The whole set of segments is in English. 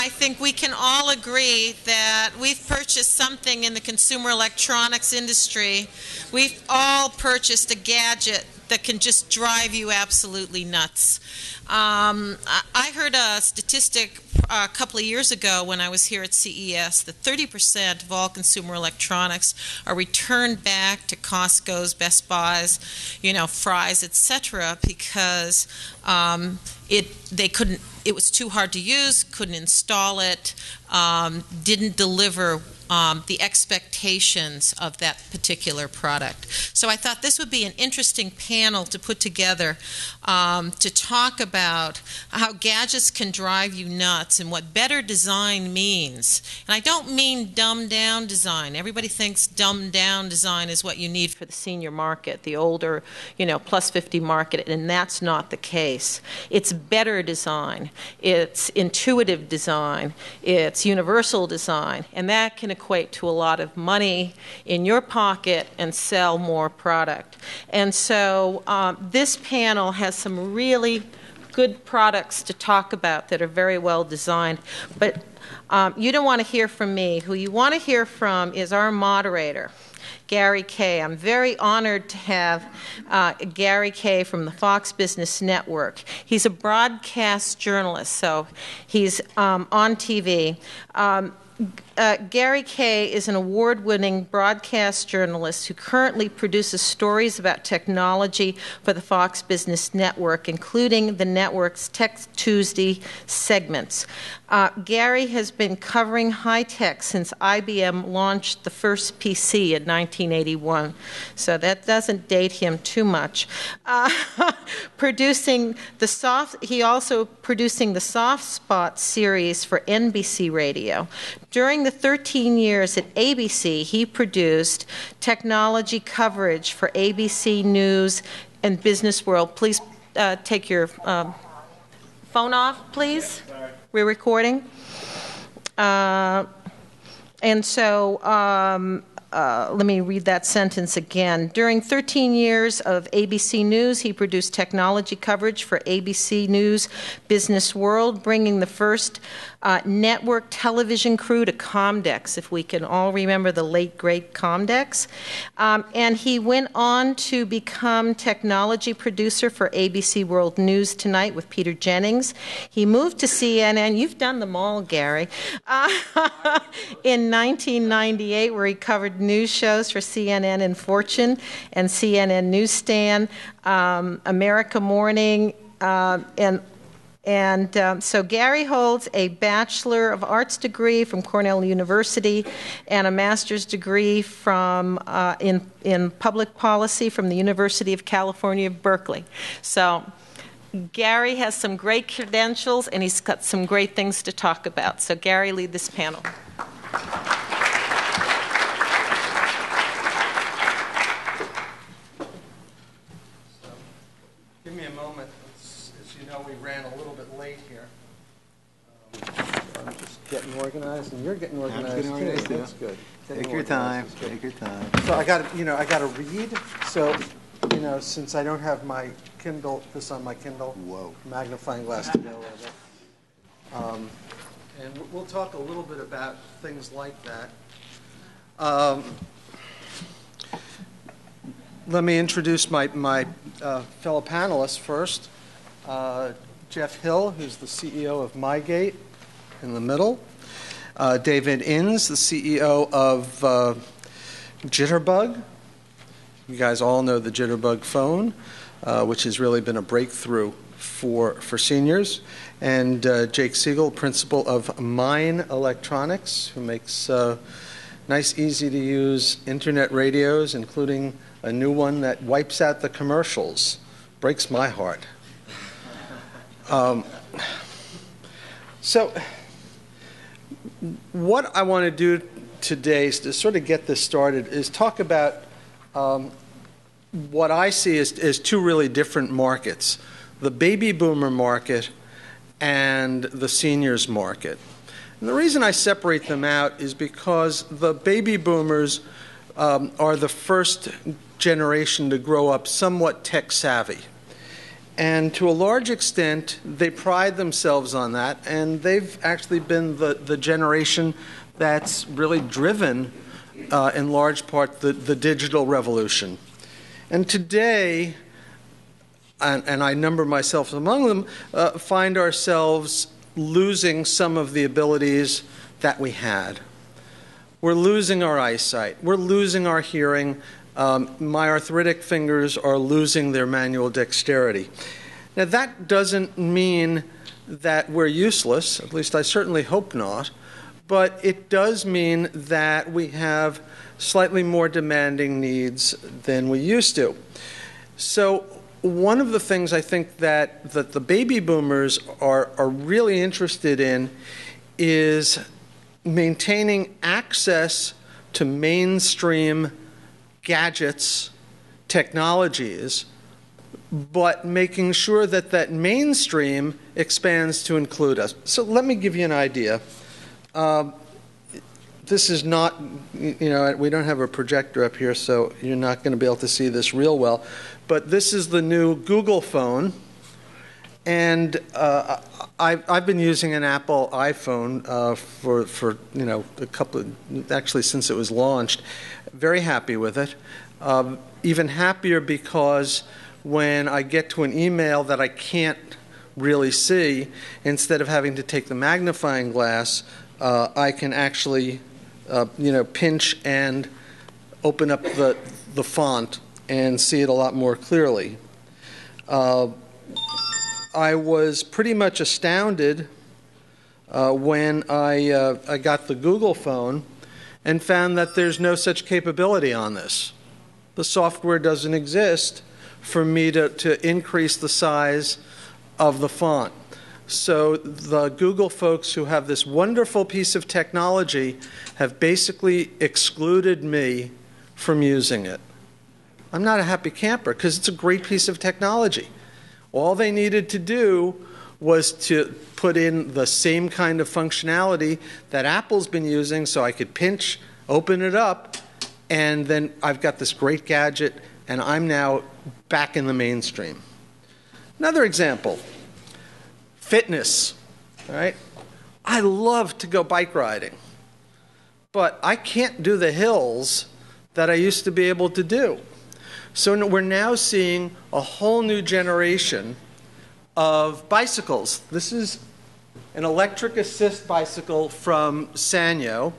I think we can all agree that we've purchased something in the consumer electronics industry. We've all purchased a gadget that can just drive you absolutely nuts. I heard a statistic a couple of years ago when I was here at CES that 30% of all consumer electronics are returned back to Costco's, Best Buys, Fry's, etc., because it was too hard to use, couldn't install it, didn't deliver the expectations of that particular product. So I thought this would be an interesting panel to put together to talk about how gadgets can drive you nuts and what better design means. And I don't mean dumbed-down design. Everybody thinks dumbed-down design is what you need for the senior market, the older, plus 50 market, and that's not the case. It's better design. It's intuitive design. It's universal design. And that can equate to a lot of money in your pocket and sell more product. And so this panel has some really good products to talk about that are very well designed. But you don't want to hear from me. Who you want to hear from is our moderator, Gary Kaye. I'm very honored to have Gary Kaye from the Fox Business Network. He's a broadcast journalist, so he's on TV. Gary Kaye is an award-winning broadcast journalist who currently produces stories about technology for the Fox Business Network, including the network's Tech Tuesday segments. Gary has been covering high-tech since IBM launched the first PC in 1981, so that doesn't date him too much. He also producing the Soft Spot series for NBC Radio. During the 13 years at ABC, he produced technology coverage for ABC News and Business World. Please take your phone off, please. We're recording. And so let me read that sentence again. During 13 years of ABC News, he produced technology coverage for ABC News Business World, bringing the first network television crew to Comdex, if we can all remember the late, great Comdex. And he went on to become technology producer for ABC World News Tonight with Peter Jennings. He moved to CNN. You've done them all, Gary. In 1998, where he covered news shows for CNN and Fortune and CNN Newsstand, America Morning, so Gary holds a Bachelor of Arts degree from Cornell University and a master's degree from in public policy from the University of California, Berkeley. So Gary has some great credentials, and he's got some great things to talk about. So Gary, lead this panel. Give me a moment. As you know, we ran a little bit late here. I'm just getting organized, and you're getting organized too. That's good. Take your time. Take your time. So I got to read. So, since I don't have my Kindle, on my Kindle, magnifying glass to go with it. And we'll talk a little bit about things like that. Let me introduce my fellow panelists first. Jeff Hill, who's the CEO of MYGAIT, in the middle. David Inns, the CEO of Jitterbug. You guys all know the Jitterbug phone, which has really been a breakthrough for seniors. And Jake Sigal, principal of Myine Electronics, who makes nice, easy-to-use internet radios, including a new one that wipes out the commercials. Breaks my heart. So what I want to do today is to sort of get this started is talk about what I see as two really different markets, the baby boomer market and the seniors market. And the reason I separate them out is because the baby boomers are the first generation to grow up somewhat tech savvy. And to a large extent, they pride themselves on that, and they've actually been the generation that's really driven, in large part, the digital revolution. And today, and I number myself among them, find ourselves losing some of the abilities that we had. We're losing our eyesight. We're losing our hearing. My arthritic fingers are losing their manual dexterity. Now, that doesn't mean that we're useless, at least I certainly hope not, but it does mean that we have slightly more demanding needs than we used to. So one of the things I think that the baby boomers are really interested in is maintaining access to mainstream gadgets, technologies, but making sure that that mainstream expands to include us. So let me give you an idea. This is not, we don't have a projector up here, so you're not going to be able to see this real well. But this is the new Google phone. And I've been using an Apple iPhone for a couple of, actually since it was launched. Very happy with it. Even happier because when I get to an email that I can't really see, instead of having to take the magnifying glass, I can actually pinch and open up the font and see it a lot more clearly. I was pretty much astounded when I got the Google phone and found that there's no such capability on this. The software doesn't exist for me to increase the size of the font. So the Google folks who have this wonderful piece of technology have basically excluded me from using it. I'm not a happy camper because it's a great piece of technology. All they needed to do was to put in the same kind of functionality that Apple's been using, so I could pinch, open it up, and then I've got this great gadget, and I'm now back in the mainstream. Another example, fitness. All right? I love to go bike riding, but I can't do the hills that I used to be able to do. So we're now seeing a whole new generation of bicycles. This is an electric assist bicycle from Sanyo.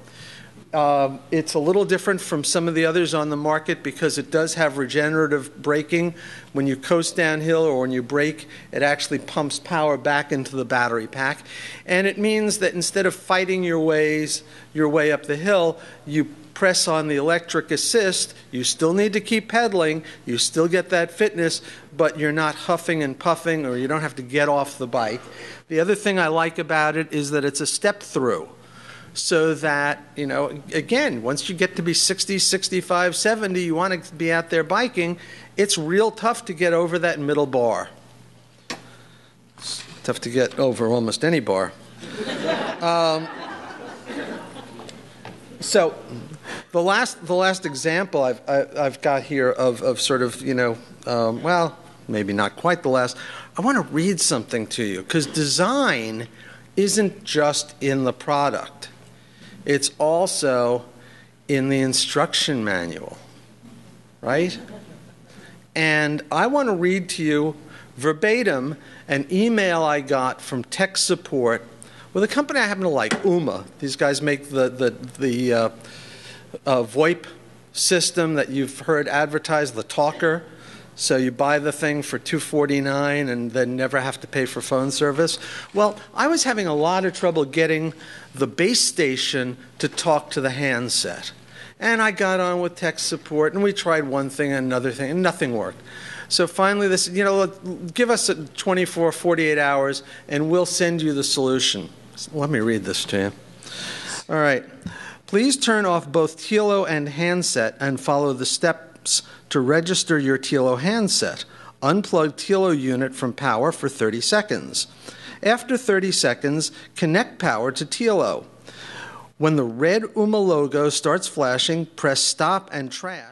It's a little different from some of the others on the market because it does have regenerative braking. When you coast downhill or when you brake, it actually pumps power back into the battery pack. And it means that instead of fighting your way up the hill, you press on the electric assist. You still need to keep pedaling. You still get that fitness, but you're not huffing and puffing, or you don't have to get off the bike. The other thing I like about it is that it's a step-through, so that, again, once you get to be 60, 65, 70, you want to be out there biking, it's real tough to get over that middle bar. It's tough to get over almost any bar. So the last example I've got here of sort of, well, maybe not quite the last. I want to read something to you, because design isn't just in the product. It's also in the instruction manual, right? And I want to read to you verbatim an email I got from tech support with a company I happen to like, Uma. These guys make the VoIP system that you've heard advertised, the talker. So you buy the thing for $249 and then never have to pay for phone service. Well, I was having a lot of trouble getting the base station to talk to the handset. And I got on with tech support, and we tried one thing and another thing, and nothing worked. So finally they said, give us 24, 48 hours, and we'll send you the solution. Let me read this to you. All right. Please turn off both TLO and handset and follow the steps to register your TLO handset. Unplug TLO unit from power for 30 seconds. After 30 seconds, connect power to TLO. When the red UMA logo starts flashing, press stop and trash.